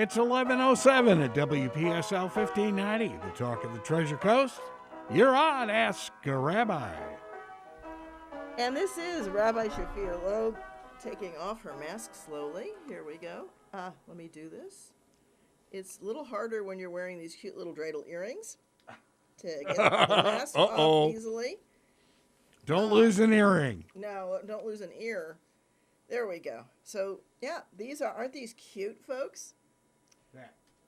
It's 11:07 at WPSL 1590, the talk of the Treasure Coast. You're on Ask a Rabbi. And this is Rabbi Shafir Lobb taking off her mask slowly. Here we go. Let me do this. It's a little harder when you're wearing these cute little dreidel earrings to get the mask off easily. Don't lose an earring. No, don't lose an ear. There we go. So, yeah, aren't these cute, folks?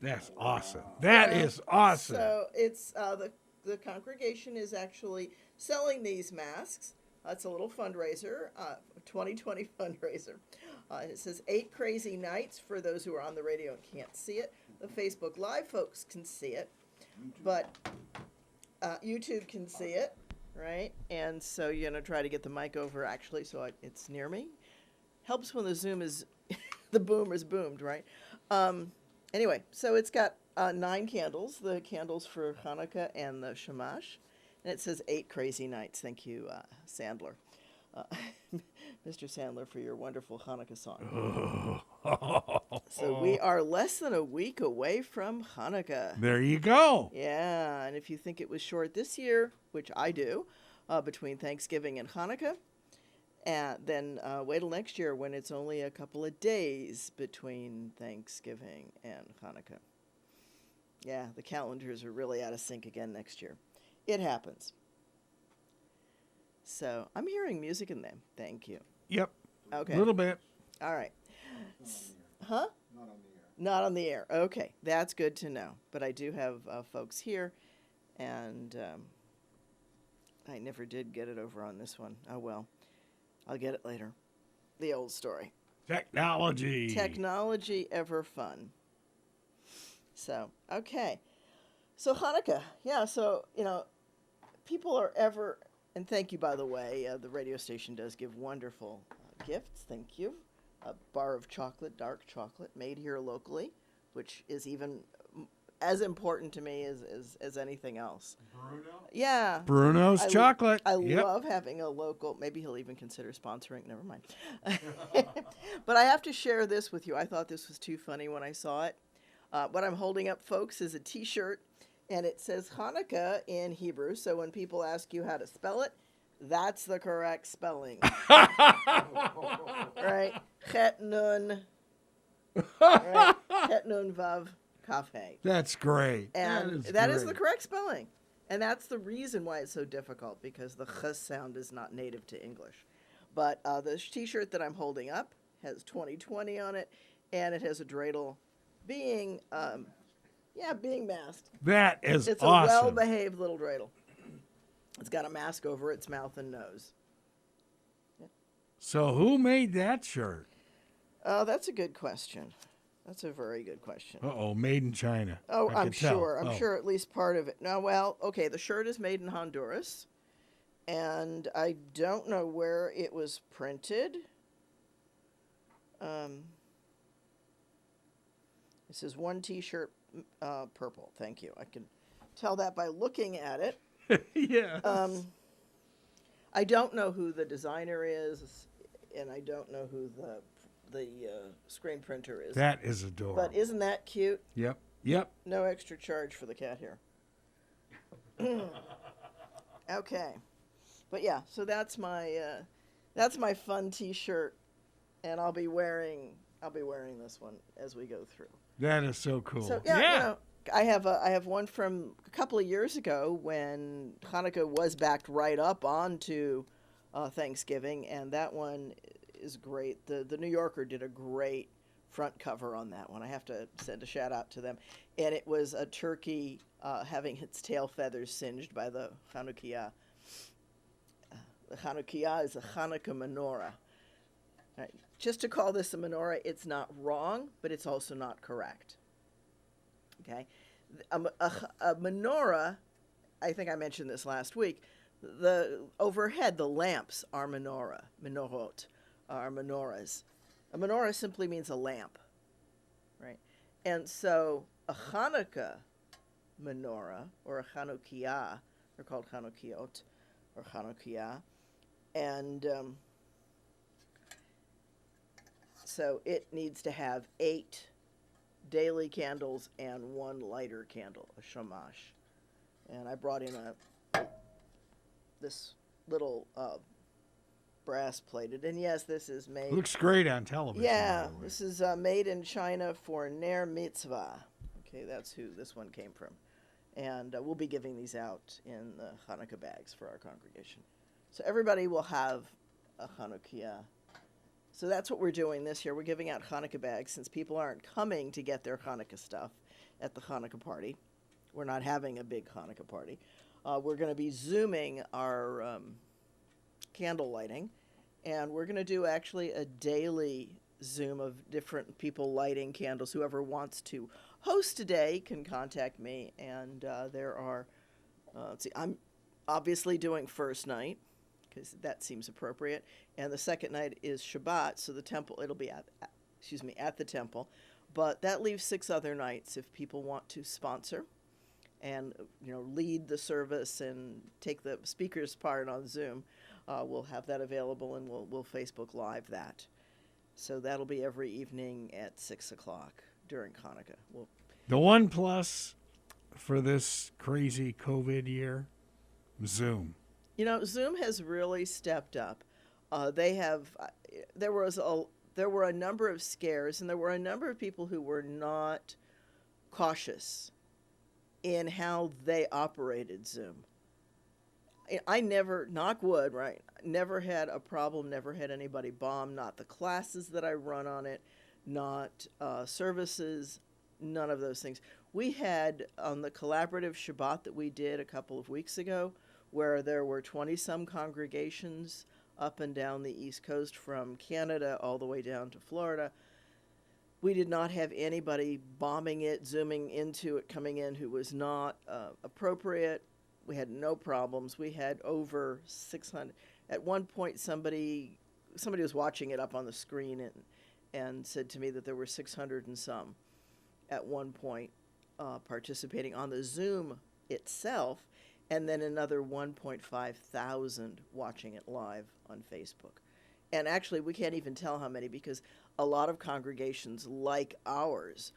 That's awesome. That is awesome. So it's the congregation is actually selling these masks. It's a little fundraiser, 2020 fundraiser. It says 8 Crazy Nights for those who are on the radio and can't see it. The Facebook Live folks can see it, but YouTube can see it, right? And so you're going to try to get the mic over actually so it's near me. Helps when the Zoom is, the boom is boomed, right? Anyway, so it's got 9 candles, the candles for Hanukkah and the Shamash. And it says 8 Crazy Nights. Thank you, Sandler. Mr. Sandler, for your wonderful Hanukkah song. So we are less than a week away from Hanukkah. There you go. Yeah, and if you think it was short this year, which I do, between Thanksgiving and Hanukkah, and then wait till next year when it's only a couple of days between Thanksgiving and Hanukkah. Yeah, the calendars are really out of sync again next year. It happens. So I'm hearing music in them. Thank you. Yep. Okay. A little bit. All right. Huh? Not on the air. Not on the air. Okay. That's good to know. But I do have folks here, and I never did get it over on this one. Oh, well. I'll get it later. The old story. Technology. Technology ever fun. So, okay. So Hanukkah. Yeah, so, people are ever, and thank you, by the way, the radio station does give wonderful gifts. Thank you. A bar of chocolate, dark chocolate, made here locally, which is even as important to me as anything else. Bruno? Yeah. Bruno's chocolate. I love having a local, maybe he'll even consider sponsoring, never mind. But I have to share this with you. I thought this was too funny when I saw it. What I'm holding up, folks, is a T-shirt, and it says Hanukkah in Hebrew, so when people ask you how to spell it, that's the correct spelling. Right? Chet Nun. Right? Chet Nun Vav Kaf He. That's great. And that is the correct spelling. And that's the reason why it's so difficult, because the ch sound is not native to English. But the T-shirt that I'm holding up has 2020 on it, and it has a dreidel being masked. That is It's awesome. a well-behaved little dreidel. It's got a mask over its mouth and nose. Yeah. So who made that shirt? That's a good question. That's a very good question. Uh-oh, made in China. Oh, I I'm could tell. sure. I'm sure at least part of it. Now, well, okay, the shirt is made in Honduras, and I don't know where it was printed. This is one T-shirt, purple. Thank you. I can tell that by looking at it. Yeah. I don't know who the designer is, and I don't know who the screen printer is. That is adorable. But isn't that cute? Yep. No extra charge for the cat here. Okay, but yeah, so that's my fun T-shirt, and I'll be wearing this one as we go through. That is so cool. So yeah. I have one from a couple of years ago when Hanukkah was backed right up onto Thanksgiving, and that one is great. The New Yorker did a great front cover on that one. I have to send a shout out to them. And it was a turkey having its tail feathers singed by the Chanukiah. The Chanukiah is a Hanukkah menorah. Right. Just to call this a menorah, it's not wrong, but it's also not correct. Okay, a menorah, I think I mentioned this last week, the overhead, the lamps are menorot are menorahs. A menorah simply means a lamp, right? And so a Hanukkah menorah, or a Chanukiah, they're called Chanukiot, or Chanukiah, and so it needs to have 8 daily candles and 1 lighter candle, a shamash. And I brought in this little brass plated. And yes, this is made. Looks great on television. Yeah, this is made in China for Ner Mitzvah. Okay, that's who this one came from. And we'll be giving these out in the Hanukkah bags for our congregation. So everybody will have a Hanukkah. So that's what we're doing this year. We're giving out Hanukkah bags since people aren't coming to get their Hanukkah stuff at the Hanukkah party. We're not having a big Hanukkah party. We're going to be Zooming our candle lighting, and we're going to do actually a daily Zoom of different people lighting candles. Whoever wants to host today can contact me, and there are, let's see, I'm obviously doing first night, because that seems appropriate, and the second night is Shabbat, so the temple, it'll be at the temple, but that leaves 6 other nights if people want to sponsor and lead the service and take the speaker's part on Zoom. We'll have that available, and we'll Facebook Live that. So that'll be every evening at 6 o'clock during Hanukkah. The one plus for this crazy COVID year, Zoom. Zoom has really stepped up. There were a number of scares, and there were a number of people who were not cautious in how they operated Zoom. I never, knock wood, right, never had a problem, never had anybody bomb, not the classes that I run on it, not services, none of those things. We had on the collaborative Shabbat that we did a couple of weeks ago, where there were 20-some congregations up and down the East Coast from Canada all the way down to Florida. We did not have anybody bombing it, zooming into it, coming in who was not appropriate. We had no problems. We had over 600. At one point, somebody was watching it up on the screen and said to me that there were 600 and some at one point participating on the Zoom itself, and then another 1.5 thousand watching it live on Facebook. And actually, we can't even tell how many, because a lot of congregations like ours,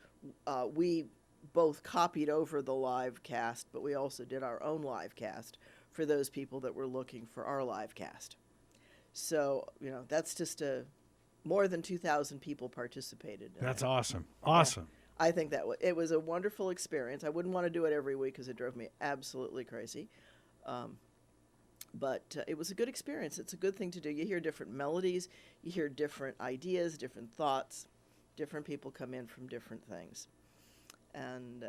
we both copied over the live cast, but we also did our own live cast for those people that were looking for our live cast. So, that's just more than 2,000 people participated. That's awesome. Awesome. Yeah, I think it was a wonderful experience. I wouldn't want to do it every week because it drove me absolutely crazy. But it was a good experience. It's a good thing to do. You hear different melodies, you hear different ideas, different thoughts. Different people come in from different things. And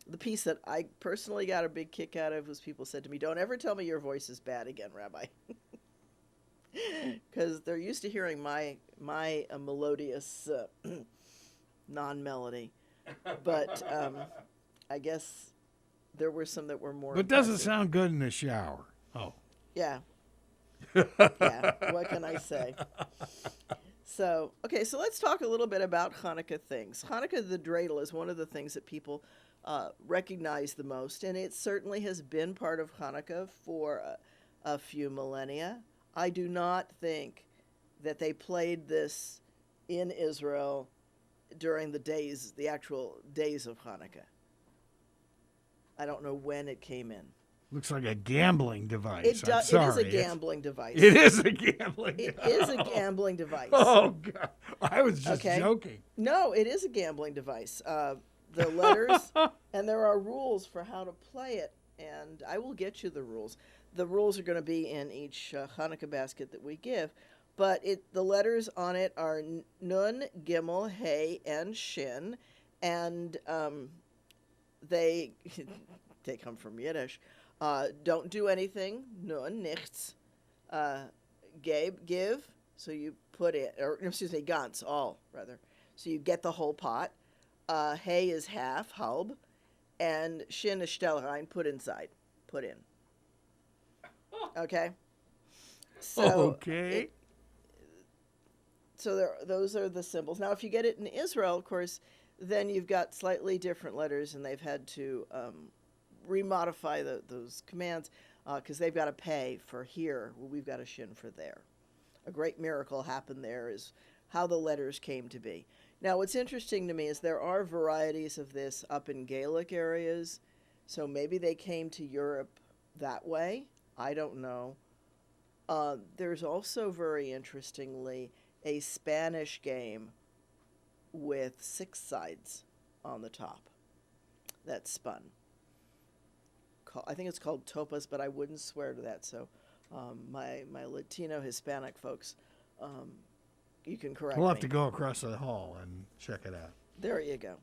the piece that I personally got a big kick out of was people said to me, "Don't ever tell me your voice is bad again, Rabbi." Because they're used to hearing my melodious non-melody. But I guess there were some that were more But it doesn't sound good in the shower. Oh. Yeah. Yeah, what can I say? So let's talk a little bit about Hanukkah things. Hanukkah, the Dreidel, is one of the things that people recognize the most, and it certainly has been part of Hanukkah for a few millennia. I do not think that they played this in Israel during the actual days of Hanukkah. I don't know when it came in. Looks like a gambling device. It is a gambling device. It is a gambling device. It is a gambling device. Oh, God. I was just joking. No, it is a gambling device. The letters, and there are rules for how to play it, and I will get you the rules. The rules are going to be in each Hanukkah basket that we give, but the letters on it are Nun, Gimel, Hey, and Shin, and they come from Yiddish. Don't do anything, Nun, nichts. Give, so you put it, ganz, all, rather. So you get the whole pot. Hey is half, halb. And Shin is stellerein, put inside, put in. Okay? So okay. Those are the symbols. Now, if you get it in Israel, of course, then you've got slightly different letters, and they've had to remodify those commands because they've got to pay for here. Well, we've got a shin for there. A great miracle happened there is how the letters came to be. Now, what's interesting to me is there are varieties of this up in Gaelic areas, so maybe they came to Europe that way. I don't know. There's also, very interestingly, a Spanish game with 6 sides on the top that's spun. I think it's called topas, but I wouldn't swear to that. So my Latino Hispanic folks, you can correct me. We'll have to go across the hall and check it out. There you go.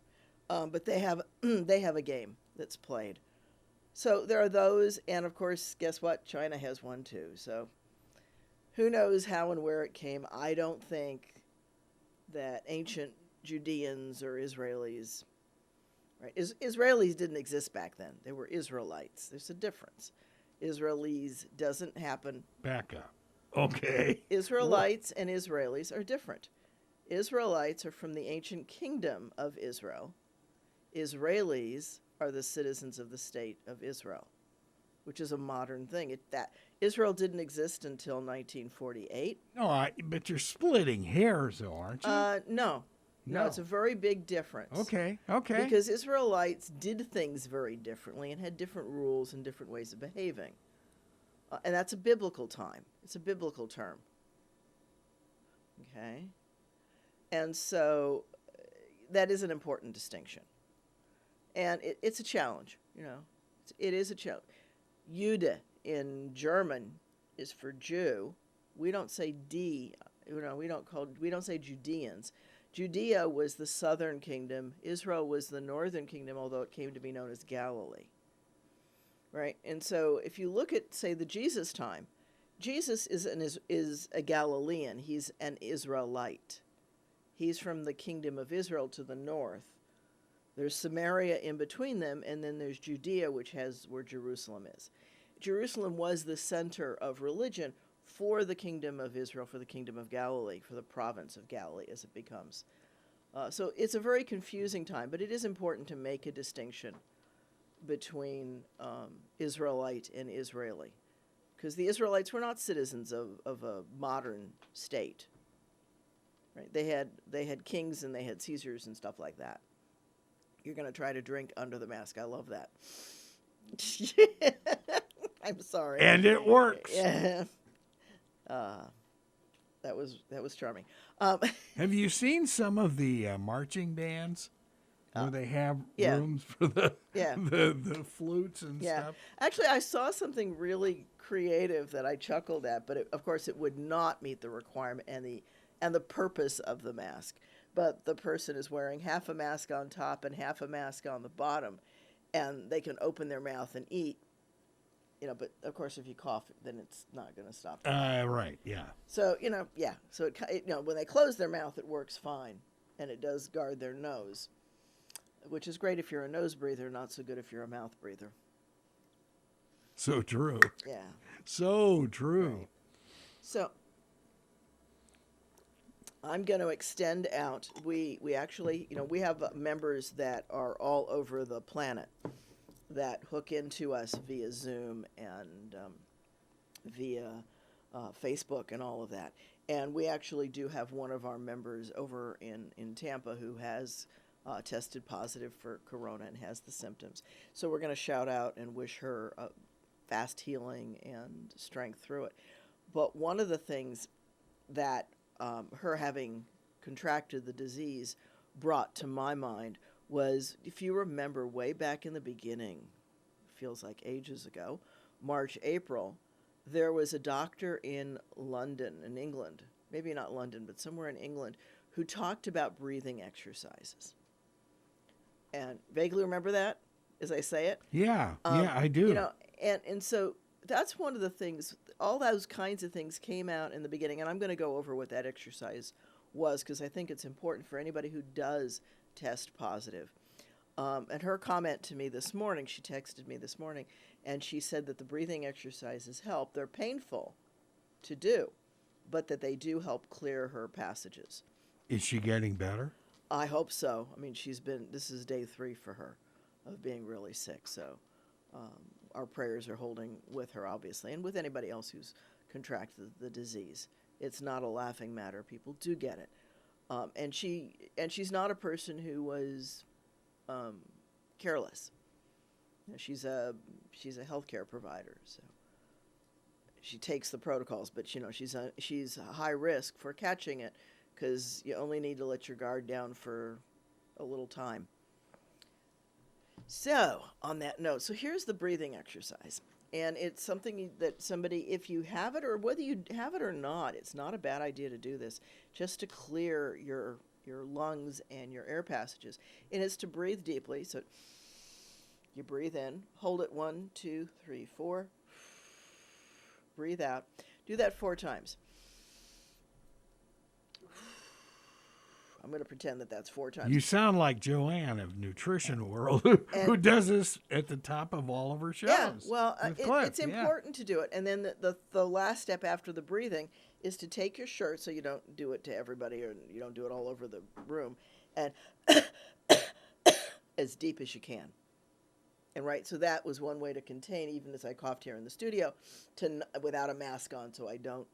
But they have they have a game that's played. So there are those, and of course, guess what? China has one too. So who knows how and where it came? I don't think that ancient Judeans or Israelis, right? Israelis didn't exist back then. They were Israelites. There's a difference. Israelis doesn't happen. Back up. Okay. Israelites and Israelis are different. Israelites are from the ancient kingdom of Israel. Israelis are the citizens of the state of Israel, which is a modern thing. Israel didn't exist until 1948. No, but you're splitting hairs, though, aren't you? No, it's a very big difference. Okay. Because Israelites did things very differently and had different rules and different ways of behaving. And that's a biblical time. It's a biblical term. Okay? And so that is an important distinction. And it's a challenge, you know. It is a challenge. Jude in German is for Jew. We don't say D, you know, we don't say Judeans. Judea was the southern kingdom. Israel was the northern kingdom, although it came to be known as Galilee. Right? And so if you look at, say, the Jesus time, Jesus is a Galilean. He's an Israelite. He's from the kingdom of Israel to the north. There's Samaria in between them, and then there's Judea, which has where Jerusalem is. Jerusalem was the center of religion for the kingdom of Israel, for the kingdom of Galilee, for the province of Galilee as it becomes. So it's a very confusing time, but it is important to make a distinction between Israelite and Israeli, because the Israelites were not citizens of a modern state. Right? They had kings and they had Caesars and stuff like that. You're going to try to drink under the mask. I love that. I'm sorry. And it works. Yeah. That was charming. Have you seen some of the marching bands where they have rooms for the flutes and stuff? Actually, I saw something really creative that I chuckled at, but of course it would not meet the requirement and the purpose of the mask. But the person is wearing half a mask on top and half a mask on the bottom, and they can open their mouth and eat. You know, but of course, if you cough, then it's not going to stop. Right, yeah. So so it when they close their mouth, it works fine, and it does guard their nose, which is great if you're a nose breather, not so good if you're a mouth breather. So true. Yeah. So true. Right. So I'm going to extend out. We actually, we have members that are all over the planet that hook into us via Zoom and via Facebook and all of that. And we actually do have one of our members over in Tampa who has tested positive for corona and has the symptoms. So we're going to shout out and wish her fast healing and strength through it. But one of the things that her having contracted the disease brought to my mind was, if you remember way back in the beginning, feels like ages ago, March, April, there was a doctor in London, in England, maybe not London, but somewhere in England, who talked about breathing exercises. And vaguely remember that as I say it? Yeah, I do. And so that's one of the things, all those kinds of things came out in the beginning, and I'm going to go over what that exercise was because I think it's important for anybody who does test positive. And her comment to me this morning, she texted me this morning, and she said that the breathing exercises help. They're painful to do, but that they do help clear her passages. Is she getting better? I hope so. I mean, this is day 3 for her of being really sick, so our prayers are holding with her, obviously, and with anybody else who's contracted the disease. It's not a laughing matter. People do get it. And she's not a person who was careless. She's a healthcare provider, so she takes the protocols. But she's a high risk for catching it because you only need to let your guard down for a little time. So on that note, so here's the breathing exercise, and it's something that somebody, if you have it or whether you have it or not, it's not a bad idea to do this just to clear your lungs and your air passages. And it's to breathe deeply. So you breathe in, hold it 1, 2, 3, 4. Breathe out. Do that 4 times. I'm going to pretend that that's 4 times. You sound like Joanne of Nutrition World, who does this at the top of all of her shows. Yeah, well, it's important to do it. And then the last step after the breathing is to take your shirt, so you don't do it to everybody or you don't do it all over the room, and as deep as you can. And so that was one way to contain, even as I coughed here in the studio, without a mask on, so I don't,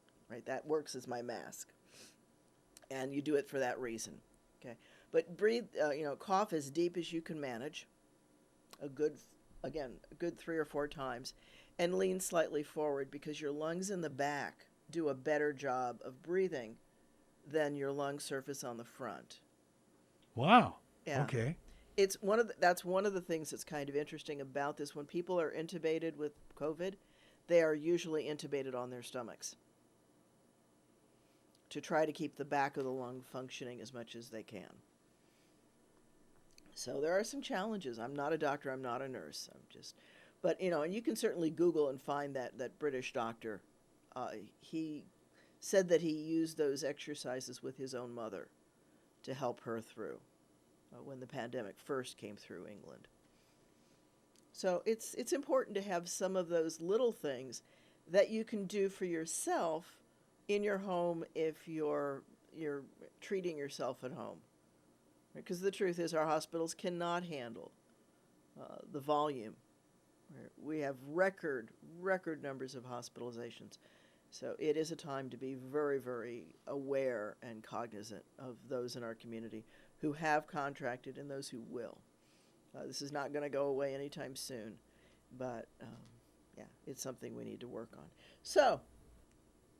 that works as my mask. And you do it for that reason, okay? But breathe, cough as deep as you can manage, a good 3 or 4 times, and lean slightly forward because your lungs in the back do a better job of breathing than your lung surface on the front. Wow. Yeah. Okay. That's one of the things that's kind of interesting about this. When people are intubated with COVID, they are usually intubated on their stomachs to try to keep the back of the lung functioning as much as they can. So there are some challenges. I'm not a doctor. I'm not a nurse. But and you can certainly Google and find that British doctor. He said that he used those exercises with his own mother to help her through when the pandemic first came through England. So it's important to have some of those little things that you can do for yourself in your home if you're treating yourself at home. Because the truth is our hospitals cannot handle the volume. We have record numbers of hospitalizations. So it is a time to be very, very aware and cognizant of those in our community who have contracted and those who will. This is not going to go away anytime soon, but it's something we need to work on. So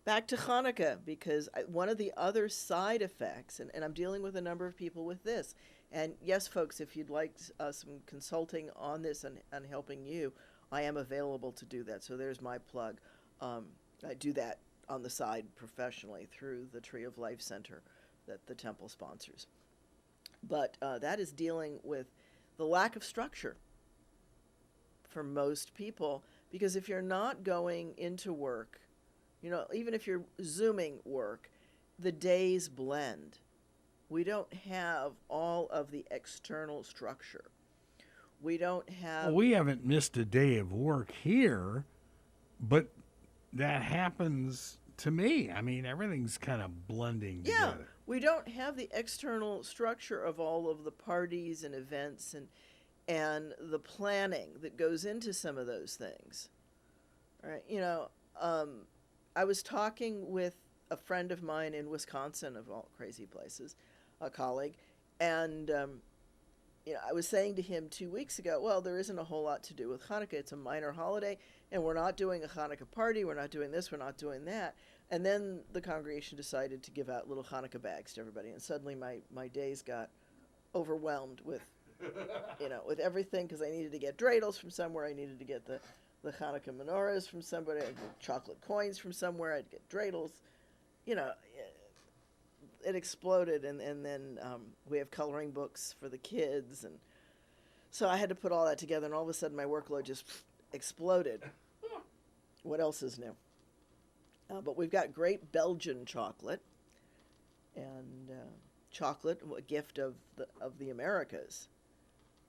back to Hanukkah, because one of the other side effects, and I'm dealing with a number of people with this, and yes, folks, if you'd like some consulting on this and helping you, I am available to do that. So there's my plug. I do that on the side professionally through the Tree of Life Center that the temple sponsors. But that is dealing with the lack of structure for most people, because if you're not going into work, even if you're Zooming work, the days blend. We don't have all of the external structure. We don't have... Well, we haven't missed a day of work here, but that happens to me. I mean, everything's kind of blending together. Yeah, we don't have the external structure of all of the parties and events and the planning that goes into some of those things. All right, I was talking with a friend of mine in Wisconsin, of all crazy places, a colleague, and I was saying to him 2 weeks ago, well, there isn't a whole lot to do with Hanukkah. It's a minor holiday, and we're not doing a Hanukkah party. We're not doing this. We're not doing that. And then the congregation decided to give out little Hanukkah bags to everybody, and suddenly my days got overwhelmed with, with everything, because I needed to get dreidels from somewhere. I needed to get the Hanukkah menorahs from somebody. I'd get chocolate coins from somewhere. I'd get dreidels. It exploded, and then we have coloring books for the kids, and so I had to put all that together, and all of a sudden my workload just exploded. What else is new? But we've got great Belgian chocolate, and chocolate, a gift of the Americas,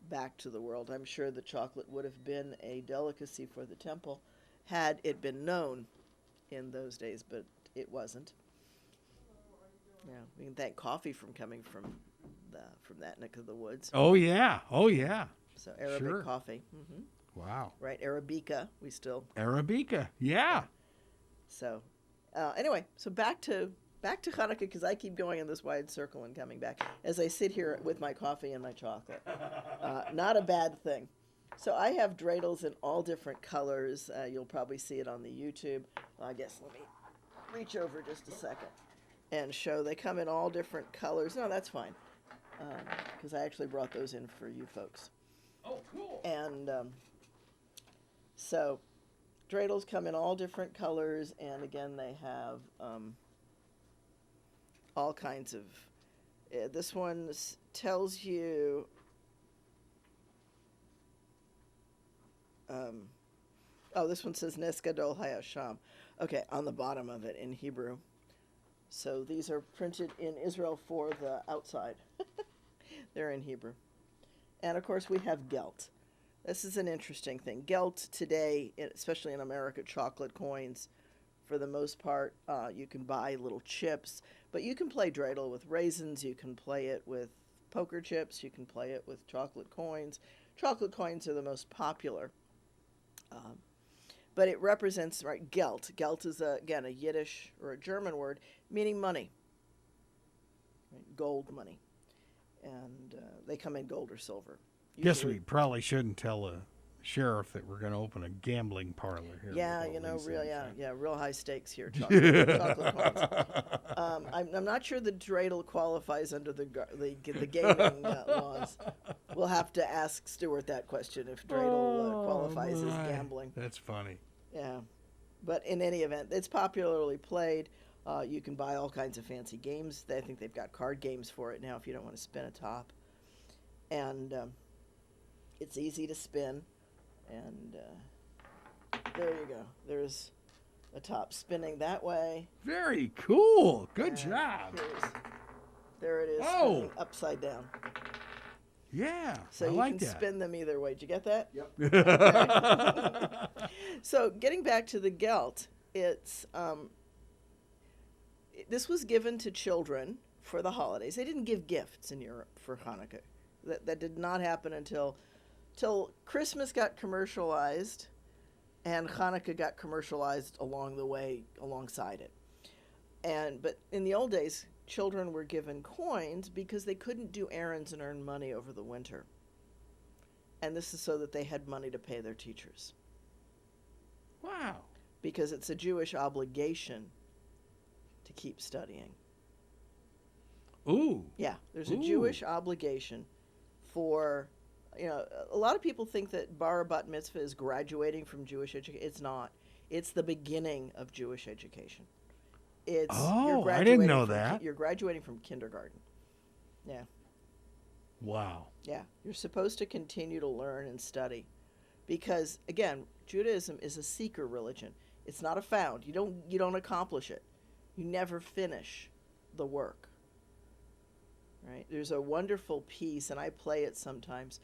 back to the world. I'm sure that chocolate would have been a delicacy for the temple had it been known in those days, but it wasn't. Yeah, we can thank coffee from coming from that neck of the woods. Oh yeah. So Arabic coffee. Mm-hmm. Wow. Right, Arabica. Arabica. Yeah. So anyway, so back to back to Hanukkah, because I keep going in this wide circle and coming back as I sit here with my coffee and my chocolate. Not a bad thing. So I have dreidels in all different colors. You'll probably see it on the YouTube. I guess let me reach over just a second and show. They come in all different colors. No, that's fine, because I actually brought those in for you folks. Oh, cool. And so dreidels come in all different colors, and again, they have all kinds of. This one tells you. This one says Nes Gadol Hayasham. Okay, on the bottom of it in Hebrew. So these are printed in Israel for the outside. They're in Hebrew. And of course we have gelt. This is an interesting thing. Gelt today, especially in America, chocolate coins, for the most part, you can buy little chips, but you can play dreidel with raisins, you can play it with poker chips, you can play it with chocolate coins. Chocolate coins are the most popular. But it represents, right, gelt. Gelt is, again, a Yiddish or a German word meaning money, right? Gold money. And they come in gold or silver. Guess we probably shouldn't tell a sheriff that we're going to open a gambling parlor here. Yeah, real high stakes here. Chocolate coins. I'm not sure the dreidel qualifies under the gaming laws. We'll have to ask Stuart that question if dreidel qualifies as gambling. That's funny. Yeah, but in any event, it's popularly played. You can buy all kinds of fancy games. I think they've got card games for it now if you don't want to spin a top. And it's easy to spin. And there you go. There's a top spinning that way. Very cool. Good job. There it is. Oh. Upside down. Yeah. So you can spin them either way. Did you get that? Yep. Okay. So getting back to the gelt, it's this was given to children for the holidays. They didn't give gifts in Europe for Hanukkah. That did not happen until Christmas got commercialized and Hanukkah got commercialized along the way, alongside it. But in the old days, children were given coins because they couldn't do errands and earn money over the winter. And this is so that they had money to pay their teachers. Wow. Because it's a Jewish obligation to keep studying. Ooh. Yeah, there's a Jewish obligation for, a lot of people think that bar bat mitzvah is graduating from Jewish education. It's not. It's the beginning of Jewish education. I didn't know that. You're graduating from kindergarten. Yeah. Wow. Yeah. You're supposed to continue to learn and study because, again, Judaism is a seeker religion. It's not a found. You don't accomplish it. You never finish the work. Right? There's a wonderful piece, and I play it sometimes.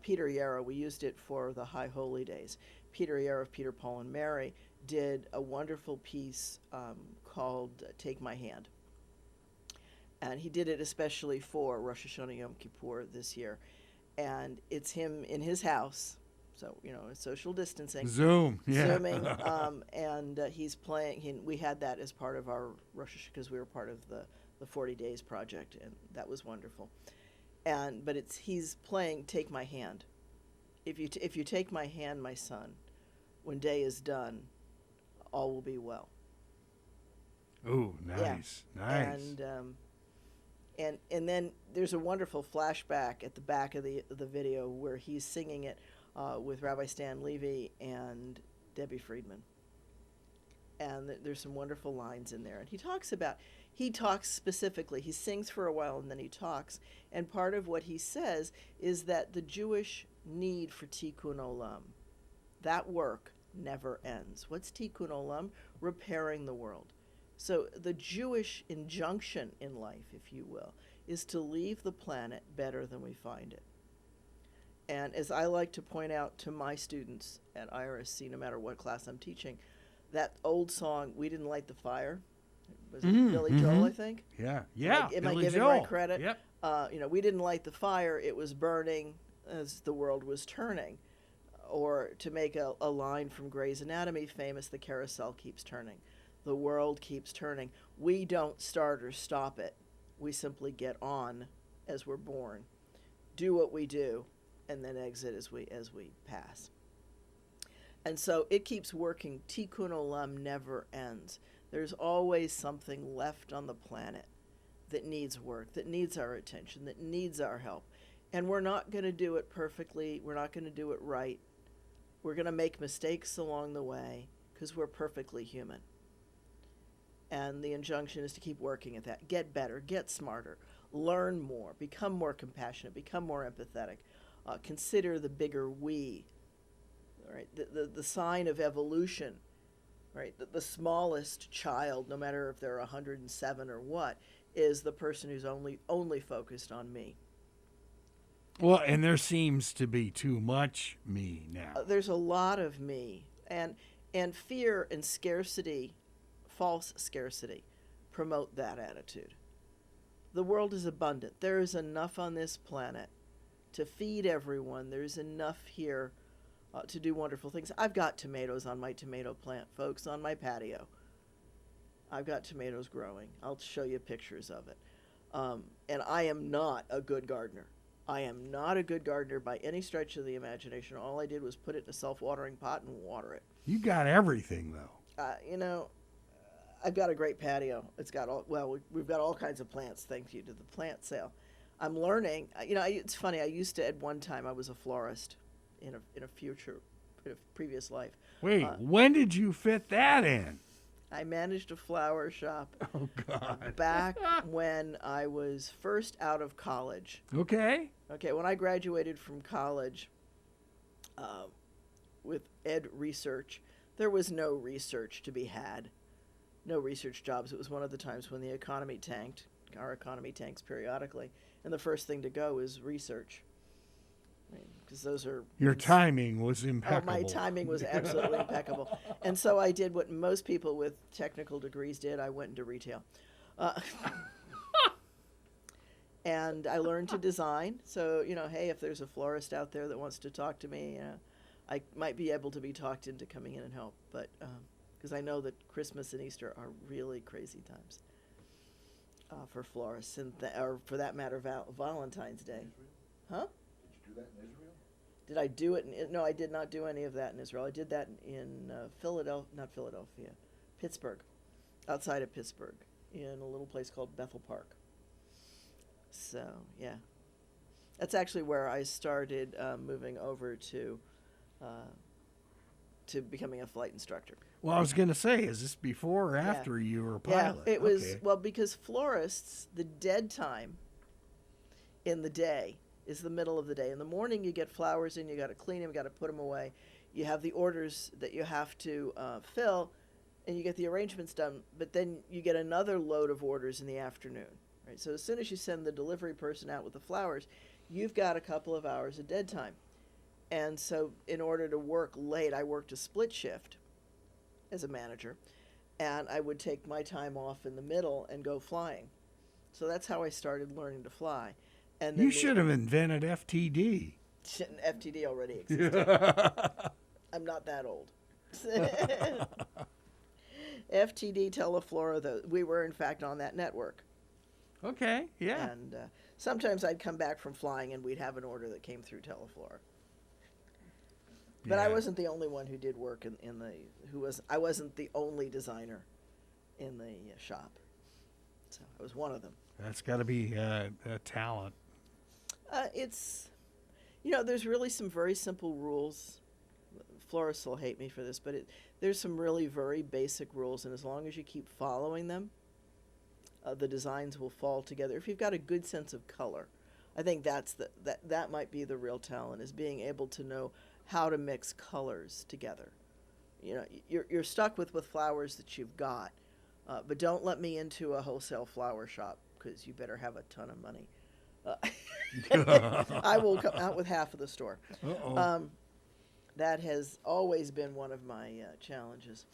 Peter Yarrow, we used it for the High Holy Days. Peter Yarrow of Peter, Paul, and Mary did a wonderful piece called Take My Hand. And he did it especially for Rosh Hashanah Yom Kippur this year. And it's him in his house, so, social distancing. Zooming, and he's playing. We had that as part of our Rosh Hashanah, because we were part of the 40 Days project, and that was wonderful. But he's playing Take My Hand. If you take my hand, my son, when day is done, all will be well. Ooh, nice, yeah. Nice. And then there's a wonderful flashback at the back of the video where he's singing it with Rabbi Stan Levy and Debbie Friedman. And there's some wonderful lines in there. And he talks specifically. He sings for a while and then he talks. And part of what he says is that the Jewish need for tikkun olam, that work never ends. What's tikkun olam? Repairing the world. So the Jewish injunction in life, if you will, is to leave the planet better than we find it. And as I like to point out to my students at IRSC, no matter what class I'm teaching, that old song, We Didn't Light the Fire, was it Billy Joel, I think? Yeah. Am I giving right credit? Yep. We didn't light the fire, it was burning as the world was turning. Or to make a line from Grey's Anatomy famous, the carousel keeps turning. The world keeps turning. We don't start or stop it. We simply get on as we're born, do what we do, and then exit as we pass. And so it keeps working. Tikkun Olam never ends. There's always something left on the planet that needs work, that needs our attention, that needs our help. And we're not going to do it perfectly. We're not going to do it right. We're going to make mistakes along the way because we're perfectly human. And the injunction is to keep working at that. Get better, get smarter, learn more, become more compassionate, become more empathetic. Consider the bigger we. Right? The sign of evolution, right? The smallest child, no matter if they're 107 or what, is the person who's only focused on me. Well, and there seems to be too much me now. There's a lot of me, and fear and scarcity, false scarcity, promote that attitude. The world is abundant. There is enough on this planet to feed everyone. There's enough here to do wonderful things. I've got tomatoes on my tomato plant, folks, on my patio. I've got tomatoes growing. I'll show you pictures of it. And I am not a good gardener. I am not a good gardener by any stretch of the imagination. All I did was put it in a self-watering pot and water it. You got everything, though. I've got a great patio. It's got we've got all kinds of plants, thank you to the plant sale. I'm learning. It's funny. I used to, at one time, I was a florist in a previous life. Wait, when did you fit that in? I managed a flower shop. Oh, God. Back when I was first out of college. Okay, when I graduated from college with ed research, there was no research to be had. No research jobs. It was one of the times when the economy tanked. Our economy tanks periodically. And the first thing to go is research. Because those are... Your timing was impeccable. Oh, my timing was absolutely impeccable. And so I did what most people with technical degrees did. I went into retail. And I learned to design. So, hey, if there's a florist out there that wants to talk to me, I might be able to be talked into coming in and help. But because I know that Christmas and Easter are really crazy times for florists, or for that matter, Valentine's Day. Huh? Do that in Israel? Did I do it? No, I did not do any of that in Israel. I did that in Pittsburgh, outside of Pittsburgh, in a little place called Bethel Park. So, yeah. That's actually where I started moving over to becoming a flight instructor. Well, I was going to say, is this before or after you were a pilot? Yeah, it was, because florists, the dead time in the day is the middle of the day. In the morning, you get flowers in, you got to clean them, you got to put them away. You have the orders that you have to fill, and you get the arrangements done, but then you get another load of orders in the afternoon. Right? So as soon as you send the delivery person out with the flowers, you've got a couple of hours of dead time. And so in order to work late, I worked a split shift as a manager, and I would take my time off in the middle and go flying. So that's how I started learning to fly. And then you should have invented FTD. FTD already existed. I'm not that old. FTD Teleflora, we were in fact on that network. Okay, yeah. And sometimes I'd come back from flying and we'd have an order that came through Teleflora. But I wasn't the only one who did work I wasn't the only designer in the shop. So I was one of them. That's got to be a talent. It's, there's really some very simple rules. Florists will hate me for this, but there's some really very basic rules, and as long as you keep following them, the designs will fall together. If you've got a good sense of color, I think that might be the real talent, is being able to know how to mix colors together. You're stuck with flowers that you've got, but don't let me into a wholesale flower shop, because you better have a ton of money. I will come out with half of the store. That has always been one of my challenges.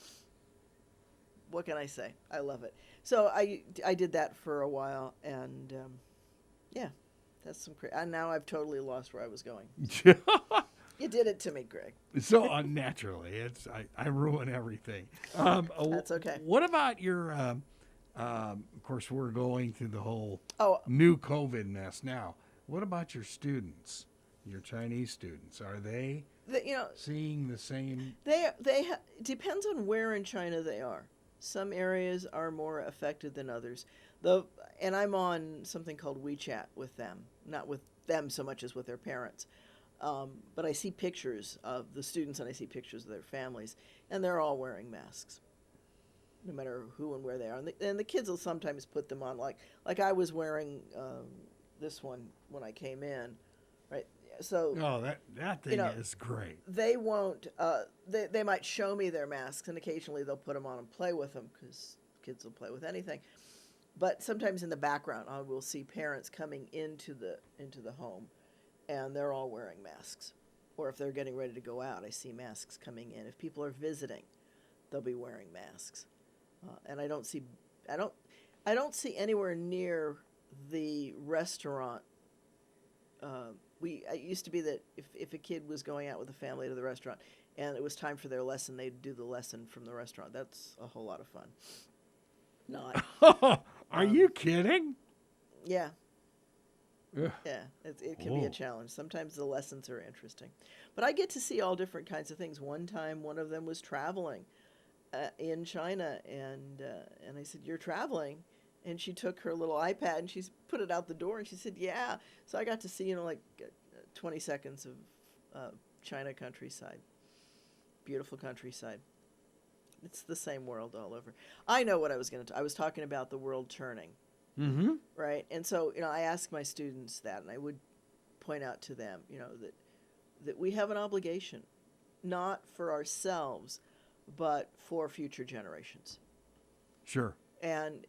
What can I say? I love it. So I did that for a while, and that's some and now I've totally lost where I was going. You did it to me, Greg. So unnaturally, I ruin everything. That's okay. What about your? Of course, we're going through the whole Oh, new COVID mess now. What about your students? Your Chinese students, are they seeing the same? Depends on where in China they are. Some areas are more affected than others. And I'm on something called WeChat with them, not with them so much as with their parents. But I see pictures of the students and I see pictures of their families, and they're all wearing masks, no matter who and where they are. And the kids will sometimes put them on, like I was wearing this one when I came in, right? So that thing is great. They won't. They might show me their masks, and occasionally they'll put them on and play with them because kids will play with anything. But sometimes in the background, I will see parents coming into the home, and they're all wearing masks. Or if they're getting ready to go out, I see masks coming in. If people are visiting, they'll be wearing masks. And I don't see anywhere near the restaurant. It used to be that if a kid was going out with a family to the restaurant and it was time for their lesson, they'd do the lesson from the restaurant. That's a whole lot of fun. Not. Are you kidding? Yeah. Ugh. Yeah, it can be a challenge. Sometimes the lessons are interesting. But I get to see all different kinds of things. One time, one of them was traveling in China, and I said, "You're traveling?" And she took her little iPad and she put it out the door, and she said, "Yeah." So I got to see, 20 seconds of China countryside. Beautiful countryside. It's the same world all over. I know what I was going to I was talking about the world turning. Mm-hmm. Right? And so, I ask my students that, and I would point out to them, that we have an obligation, not for ourselves, but for future generations. Sure. And,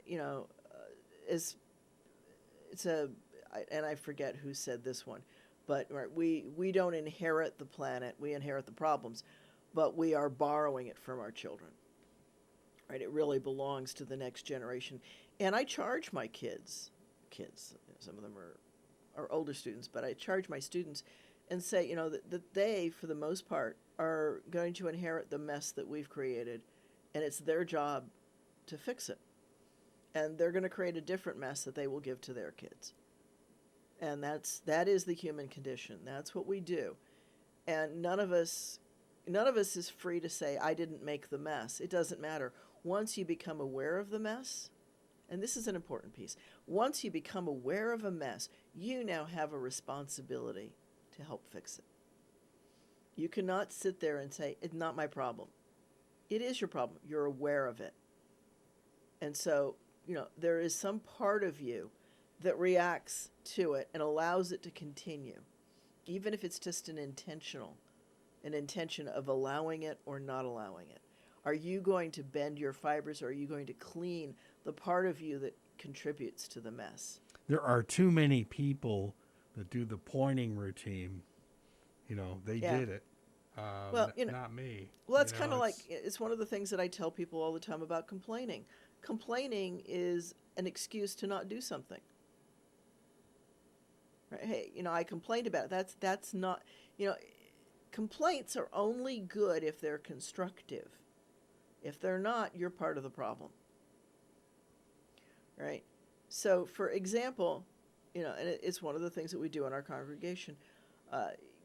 and I forget who said this one, but right, we don't inherit the planet, we inherit the problems, but we are borrowing it from our children. Right? It really belongs to the next generation. And I charge my kids, some of them are older students, but I charge my students and say, that they, for the most part, are going to inherit the mess that we've created, and it's their job to fix it. And they're going to create a different mess that they will give to their kids. And that is the human condition. That's what we do. And none of us is free to say, I didn't make the mess. It doesn't matter. Once you become aware of the mess, and this is an important piece, once you become aware of a mess, you now have a responsibility to help fix it. You cannot sit there and say, it's not my problem. It is your problem. You're aware of it. And so, there is some part of you that reacts to it and allows it to continue, even if it's just an intention of allowing it or not allowing it. Are you going to bend your fibers, or are you going to clean the part of you that contributes to the mess? There are too many people that do the pointing routine. They did it. Not me. Well, that's kind of like, it's one of the things that I tell people all the time about complaining. Complaining is an excuse to not do something. Right? Hey, I complained about it. That's not, complaints are only good if they're constructive. If they're not, you're part of the problem. Right? So, for example, and it's one of the things that we do in our congregation.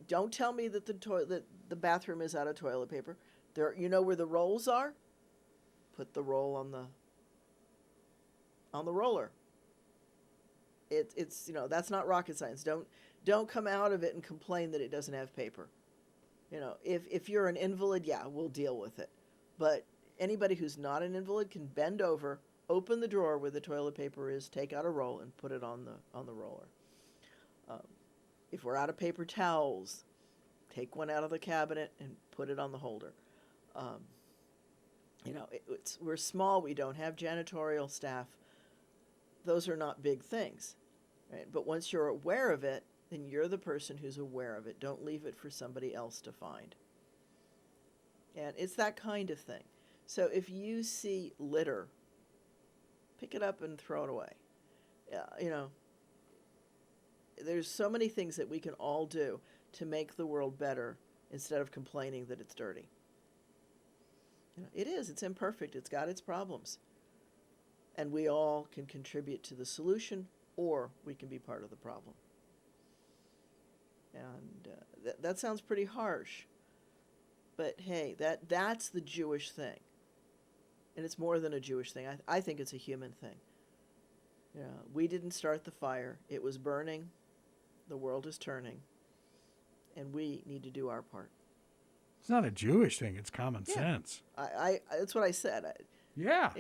Don't tell me that the bathroom is out of toilet paper. There, where the rolls are? Put the roll on the roller. It's that's not rocket science. Don't come out of it and complain that it doesn't have paper. If you're an invalid, we'll deal with it. But anybody who's not an invalid can bend over, open the drawer where the toilet paper is, take out a roll, and put it on the roller. If we're out of paper towels, take one out of the cabinet and put it on the holder. We're small. We don't have janitorial staff. Those are not big things, right? But once you're aware of it, then you're the person who's aware of it. Don't leave it for somebody else to find. And it's that kind of thing. So if you see litter, pick it up and throw it away. There's so many things that we can all do to make the world better instead of complaining that it's dirty. It is. It's imperfect. It's got its problems. And we all can contribute to the solution, or we can be part of the problem. And that sounds pretty harsh. But hey, that's the Jewish thing. And it's more than a Jewish thing. I think it's a human thing. We didn't start the fire. It was burning. The world is turning. And we need to do our part. It's not a Jewish thing. It's common sense. That's what I said. Yeah.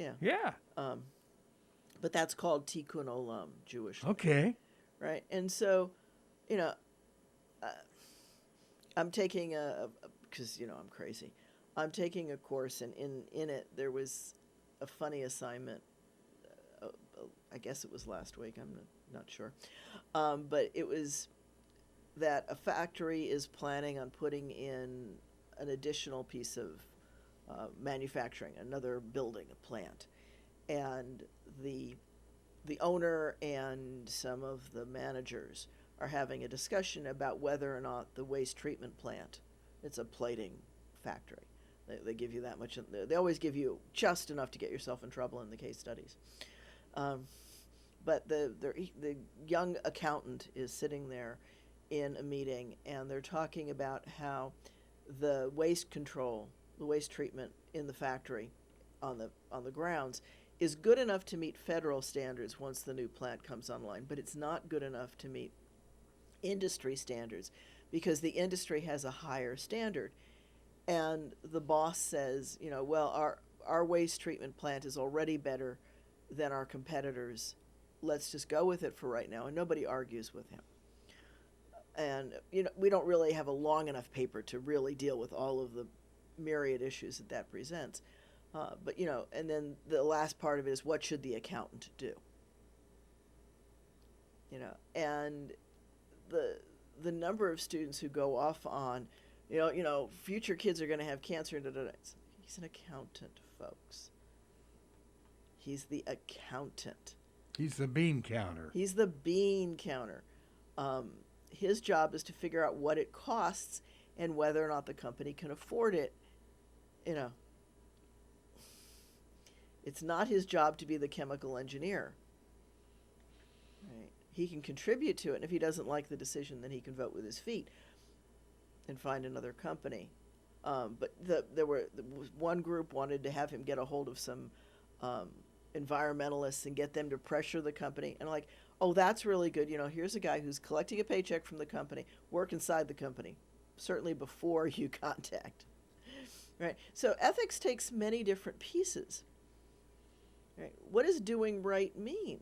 But that's called Tikkun Olam, Jewish. Okay. Right? And so, I'm taking because, I'm crazy. I'm taking a course, and in it, there was a funny assignment. I guess it was last week. I'm not sure. But it was that a factory is planning on putting in an additional piece of manufacturing, another building, a plant. And the owner and some of the managers are having a discussion about whether or not the waste treatment plant, it's a plating factory. They give you that much. They always give you just enough to get yourself in trouble in the case studies. But the young accountant is sitting there in a meeting, and they're talking about how the waste control, the waste treatment in the factory on the grounds is good enough to meet federal standards once the new plant comes online, but it's not good enough to meet industry standards because the industry has a higher standard. And the boss says, well, our waste treatment plant is already better than our competitors. Let's just go with it for right now. And nobody argues with him. And, we don't really have a long enough paper to really deal with all of the myriad issues that presents. But, and then the last part of it is what should the accountant do? And the number of students who go off on, future kids are going to have cancer. He's an accountant, folks. He's the accountant. He's the bean counter. He's the bean counter. His job is to figure out what it costs and whether or not the company can afford it. It's not his job to be the chemical engineer. Right? He can contribute to it, and if he doesn't like the decision, then he can vote with his feet and find another company. But there was one group wanted to have him get a hold of some environmentalists and get them to pressure the company. And like, oh, that's really good. Here's a guy who's collecting a paycheck from the company, work inside the company, certainly before you contact. Right? So ethics takes many different pieces. Right? What does doing right mean?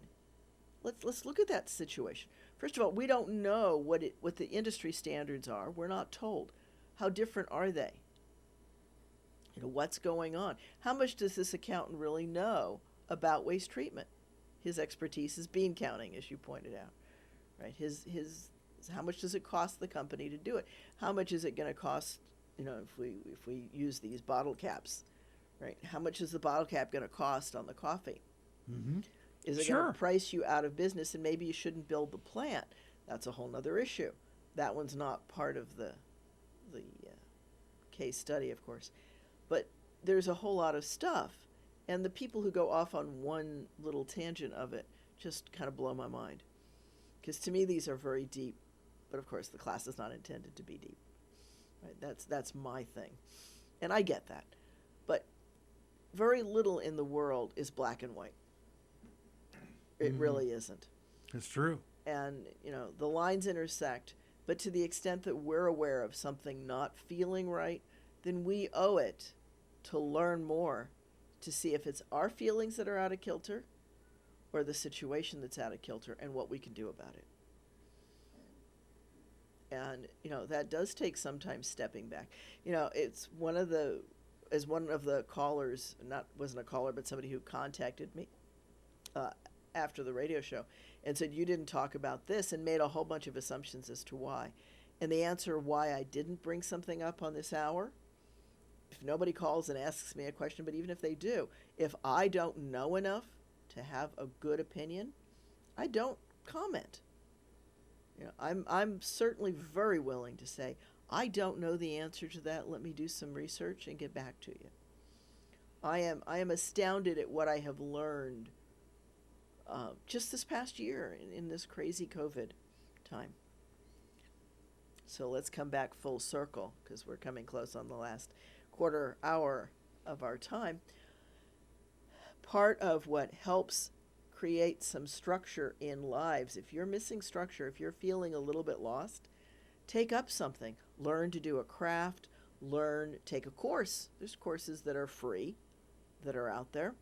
Let's look at that situation. First of all, we don't know what the industry standards are. We're not told. How different are they? What's going on? How much does this accountant really know about waste treatment? His expertise is bean counting, as you pointed out. Right? His how much does it cost the company to do it? How much is it going to cost, if we use these bottle caps? Right? How much is the bottle cap going to cost on the coffee? Mm-hmm. Is it going to price you out of business, and maybe you shouldn't build the plant? That's a whole other issue. That one's not part of the case study, of course. But there's a whole lot of stuff, and the people who go off on one little tangent of it just kind of blow my mind. Because to me, these are very deep, but of course the class is not intended to be deep. Right? That's my thing, and I get that. But very little in the world is black and white. It really isn't. It's true. And, the lines intersect, but to the extent that we're aware of something not feeling right, then we owe it to learn more to see if it's our feelings that are out of kilter or the situation that's out of kilter and what we can do about it. And, that does take sometimes stepping back. It's one of the callers, wasn't a caller, but somebody who contacted me after the radio show and said, you didn't talk about this, and made a whole bunch of assumptions as to why. And the answer why I didn't bring something up on this hour, if nobody calls and asks me a question, but even if they do, if I don't know enough to have a good opinion, I don't comment. I'm certainly very willing to say, I don't know the answer to that. Let me do some research and get back to you. I am astounded at what I have learned just this past year in this crazy COVID time. So let's come back full circle, because we're coming close on the last quarter hour of our time. Part of what helps create some structure in lives, if you're missing structure, if you're feeling a little bit lost, take up something. Learn to do a craft, take a course. There's courses that are free that are out there.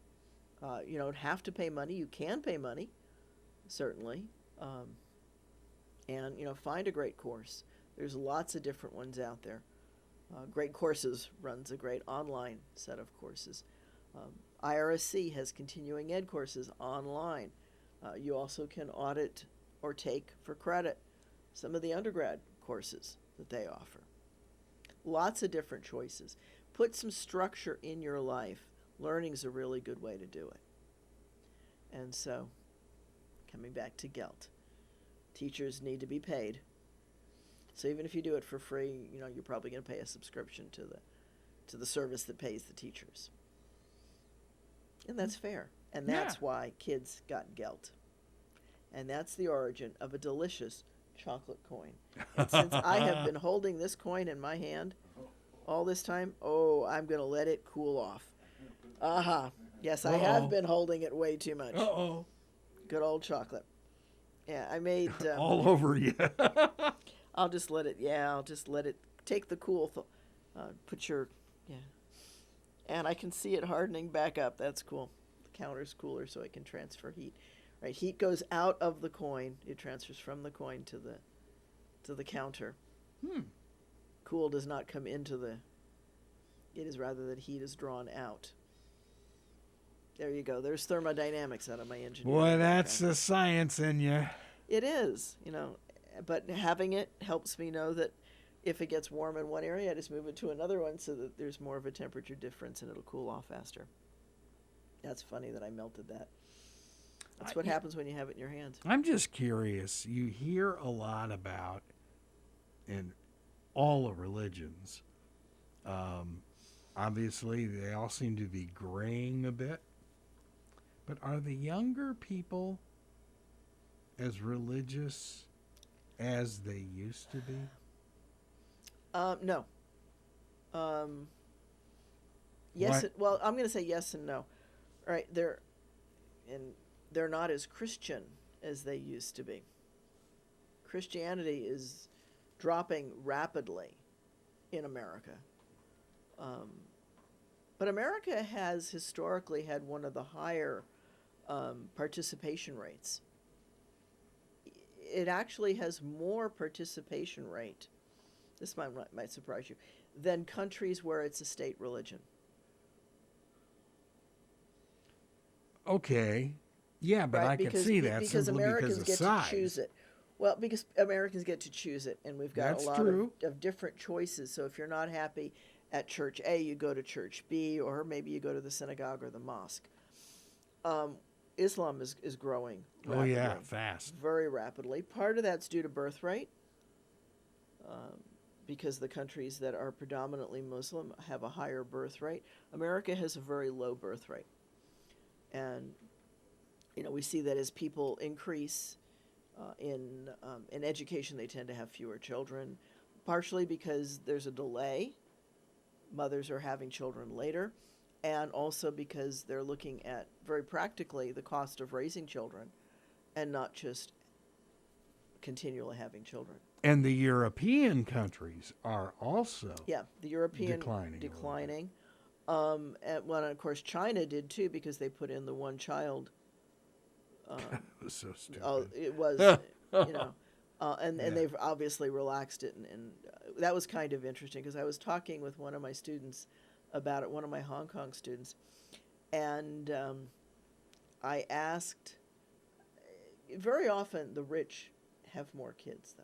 You don't have to pay money. You can pay money, certainly. And, find a great course. There's lots of different ones out there. Great Courses runs a great online set of courses. IRSC has continuing ed courses online. You also can audit or take for credit some of the undergrad courses that they offer. Lots of different choices. Put some structure in your life. Learning's a really good way to do it. And so, coming back to gelt, teachers need to be paid. So even if you do it for free, you're probably going to pay a subscription to the service that pays the teachers. And that's fair. And that's why kids got gelt. And that's the origin of a delicious chocolate coin. And since I have been holding this coin in my hand all this time, I'm going to let it cool off. Yes, I have been holding it way too much. Good old chocolate. Yeah, I made... all over you. I'll just let it take the cool, put your, and I can see it hardening back up. That's cool. The counter's cooler so it can transfer heat. Right, heat goes out of the coin. It transfers from the coin to the counter. Cool does not come into it is rather that heat is drawn out. There you go. There's thermodynamics out of my engineering. Boy, that's the science in you. It is, but having it helps me know that if it gets warm in one area, I just move it to another one so that there's more of a temperature difference and it'll cool off faster. That's funny that I melted that. That's what happens when you have it in your hands. I'm just curious. You hear a lot about, in all the religions, obviously they all seem to be graying a bit. But are the younger people as religious as they used to be? No. Yes. Well, I'm going to say yes and no. All right, they're not as Christian as they used to be. Christianity is dropping rapidly in America. But America has historically had one of the higher participation rates. It actually has more participation rate, this might surprise you, than countries where it's a state religion. Okay. Yeah, but I can see that because simply Americans because get of size. to choose it. Well, because Americans get to choose it, and we've got That's a lot true. of different choices. So if you're not happy at church A, you go to church B, or maybe you go to the synagogue or the mosque. Islam is growing rapidly. Oh, yeah, fast. Very rapidly. Part of that's due to birth rate, because the countries that are predominantly Muslim have a higher birth rate. America has a very low birth rate. And, we see that as people increase in education, they tend to have fewer children, partially because there's a delay. Mothers are having children later, and also because they're looking at, very practically, the cost of raising children and not just continually having children. And the European countries are also the European declining. And of course, China did too, because they put in the one child. It was so stupid. Oh, it was, and they've obviously relaxed it, and that was kind of interesting, because I was talking with one of my students about it, one of my Hong Kong students, and I asked, very often the rich have more kids, though.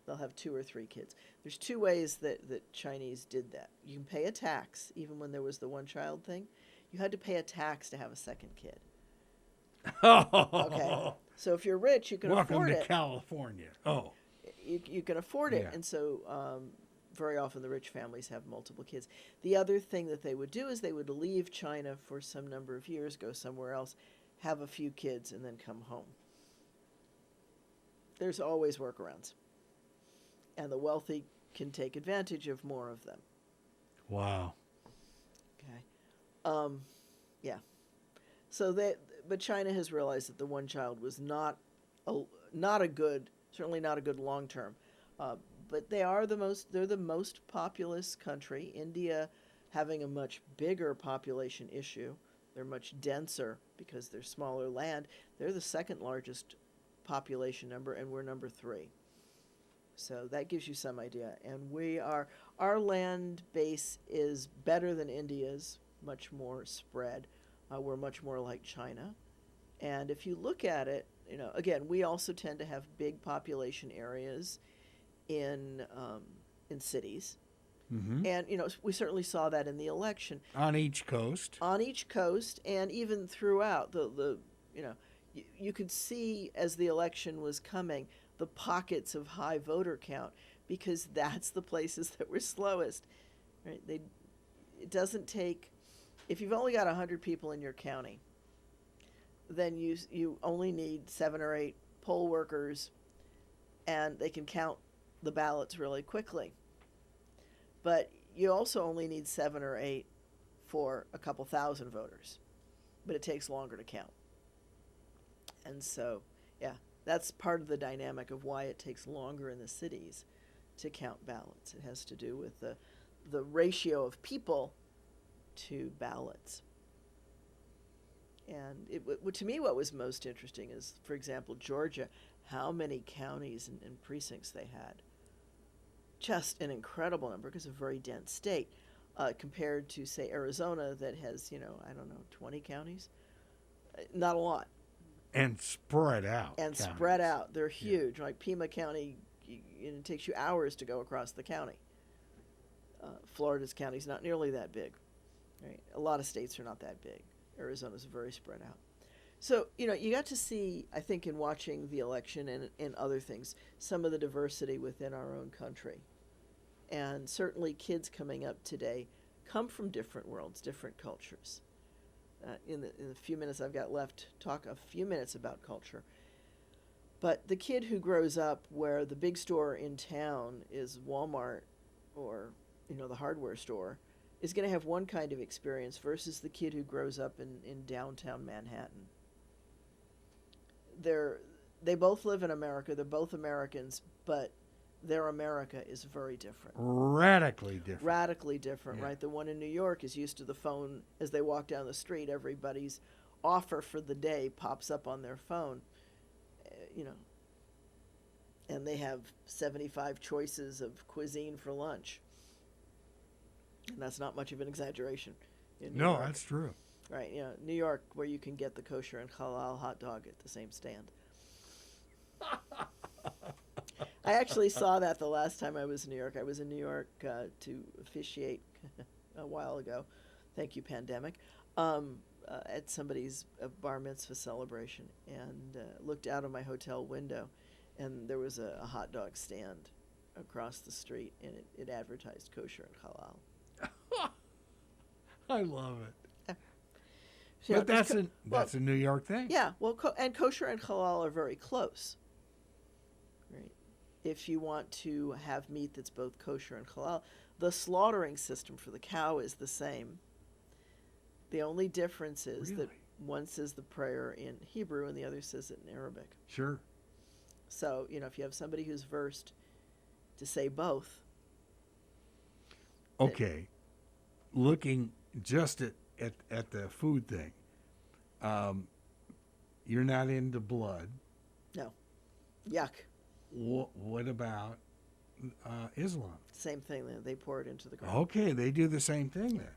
They'll have 2 or 3 kids. There's 2 ways that Chinese did that. You can pay a tax, even when there was the one-child thing. You had to pay a tax to have a second kid. Okay. So if you're rich, you can afford it. Welcome to California. Oh. You can afford it. Yeah. And so very often the rich families have multiple kids. The other thing that they would do is they would leave China for some number of years, go somewhere else, have a few kids, and then come home. There's always workarounds. And the wealthy can take advantage of more of them. Wow. Okay. Yeah. So but China has realized that the one child was not a good, certainly not a good long term. But they're the most populous country. India having a much bigger population issue. They're much denser because they're smaller land. They're the second largest population number, and we're number 3. So that gives you some idea. And our land base is better than India's, much more spread. We're much more like China. And if you look at it, again, we also tend to have big population areas in cities. Mm-hmm. And, we certainly saw that in the election. On each coast. On each coast, and even throughout you could see as the election was coming the pockets of high voter count, because that's the places that were slowest. Right? It doesn't take, if you've only got 100 people in your county, then you only need 7 or 8 poll workers, and they can count the ballots really quickly. But you also only need 7 or 8 for a couple thousand voters, but it takes longer to count. And so, yeah, that's part of the dynamic of why it takes longer in the cities to count ballots. It has to do with the ratio of people to ballots. And to me, what was most interesting is, for example, Georgia, how many counties and precincts they had. Just an incredible number, because it's a very dense state, compared to, say, Arizona, that has, 20 counties. Not a lot. And spread out. They're huge. Yeah. Like Pima County, it takes you hours to go across the county. Florida's county is not nearly that big. Right? A lot of states are not that big. Arizona's very spread out. So, you got to see, I think, in watching the election and other things, some of the diversity within our own country. And certainly kids coming up today come from different worlds, different cultures. In the few minutes I've got left, talk a few minutes about culture. But the kid who grows up where the big store in town is Walmart or, the hardware store, is going to have one kind of experience versus the kid who grows up in downtown Manhattan. They both live in America. They're both Americans, but their America is very different. Radically different, yeah. Right? The one in New York is used to the phone. As they walk down the street, everybody's offer for the day pops up on their phone, and they have 75 choices of cuisine for lunch. And that's not much of an exaggeration. In New York. That's true. Right, New York, where you can get the kosher and halal hot dog at the same stand. I actually saw that the last time I was in New York. I was in New York to officiate a while ago. Thank you, pandemic. At somebody's bar mitzvah celebration, and looked out of my hotel window, and there was a hot dog stand across the street, and it advertised kosher and halal. I love it. Yeah. But that's a New York thing. Yeah, well, and kosher and halal are very close. Right. If you want to have meat that's both kosher and halal, the slaughtering system for the cow is the same. The only difference is that one says the prayer in Hebrew and the other says it in Arabic. Sure. So, if you have somebody who's versed to say both. Okay. Looking just at the food thing, you're not into blood. No. Yuck. What about Islam? Same thing. They pour it into the ground. Okay, they do the same thing then.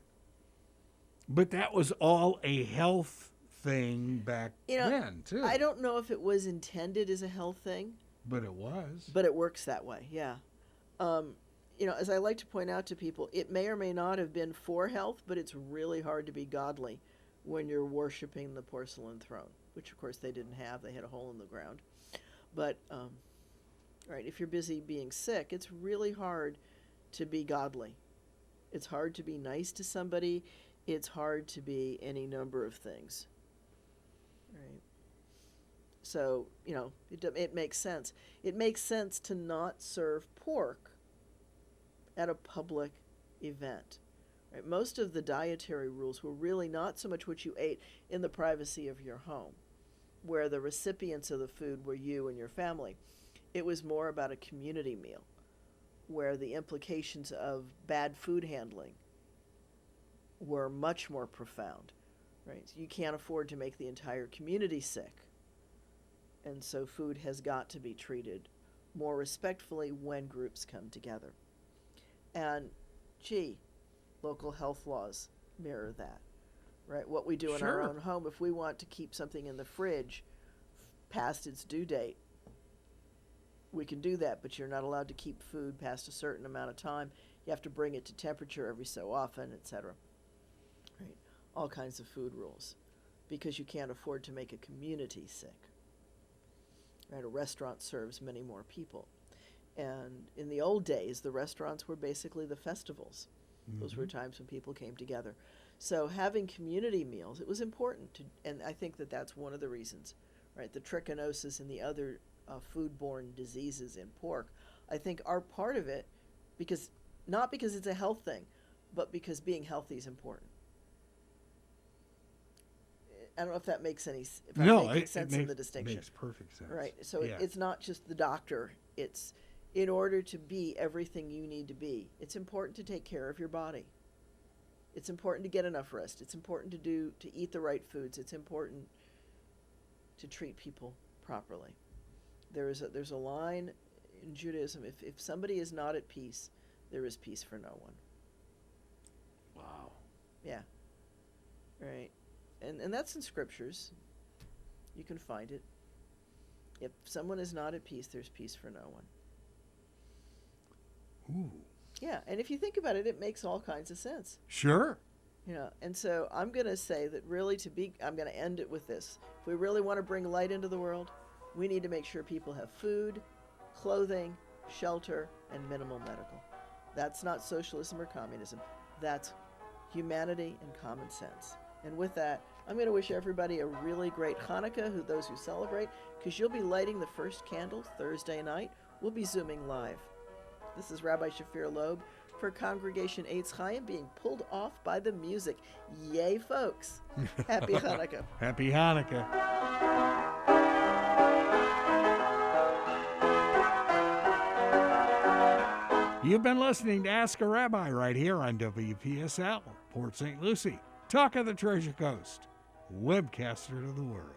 But that was all a health thing back then, too. I don't know if it was intended as a health thing. But it was. But it works that way, yeah. As I like to point out to people, it may or may not have been for health, but it's really hard to be godly when you're worshiping the porcelain throne, which, of course, they didn't have. They had a hole in the ground. But, right, if you're busy being sick, it's really hard to be godly. It's hard to be nice to somebody. It's hard to be any number of things. Right? So, it makes sense. It makes sense to not serve pork at a public event. Right? Most of the dietary rules were really not so much what you ate in the privacy of your home, where the recipients of the food were you and your family. It was more about a community meal, where the implications of bad food handling were much more profound. Right? You can't afford to make the entire community sick. And so food has got to be treated more respectfully when groups come together. And, local health laws mirror that, right? What we do in our own home, if we want to keep something in the fridge past its due date, we can do that, but you're not allowed to keep food past a certain amount of time. You have to bring it to temperature every so often, etc. Right? All kinds of food rules, because you can't afford to make a community sick. Right? A restaurant serves many more people. And in the old days, the restaurants were basically the festivals. Mm-hmm. Those were times when people came together. So having community meals, it was important to, and I think that that's one of the reasons, right? The trichinosis and the other foodborne diseases in pork, I think are part of it, because not because it's a health thing, but because being healthy is important. I don't know if that makes any sense in the distinction. It makes perfect sense. Right. So it's not just the doctor. It's in order to be everything you need to be. It's important to take care of your body. It's important to get enough rest. It's important to eat the right foods. It's important to treat people properly. There's a line in Judaism: if somebody is not at peace, there is peace for no one. Wow. Yeah. Right. And that's in scriptures. You can find it. If someone is not at peace, there's peace for no one. Ooh. Yeah, and if you think about it, it makes all kinds of sense. Sure. And so I'm going to say that really I'm going to end it with this. If we really want to bring light into the world, we need to make sure people have food, clothing, shelter, and minimal medical. That's not socialism or communism. That's humanity and common sense. And with that, I'm going to wish everybody a really great Hanukkah, those who celebrate, because you'll be lighting the first candle Thursday night. We'll be Zooming live. This is Rabbi Shafir Lobb for Congregation Eitz Chayim, being pulled off by the music. Yay, folks. Happy Hanukkah. Happy Hanukkah. You've been listening to Ask a Rabbi right here on WPSL, Port St. Lucie. Talk of the Treasure Coast, webcaster to the world.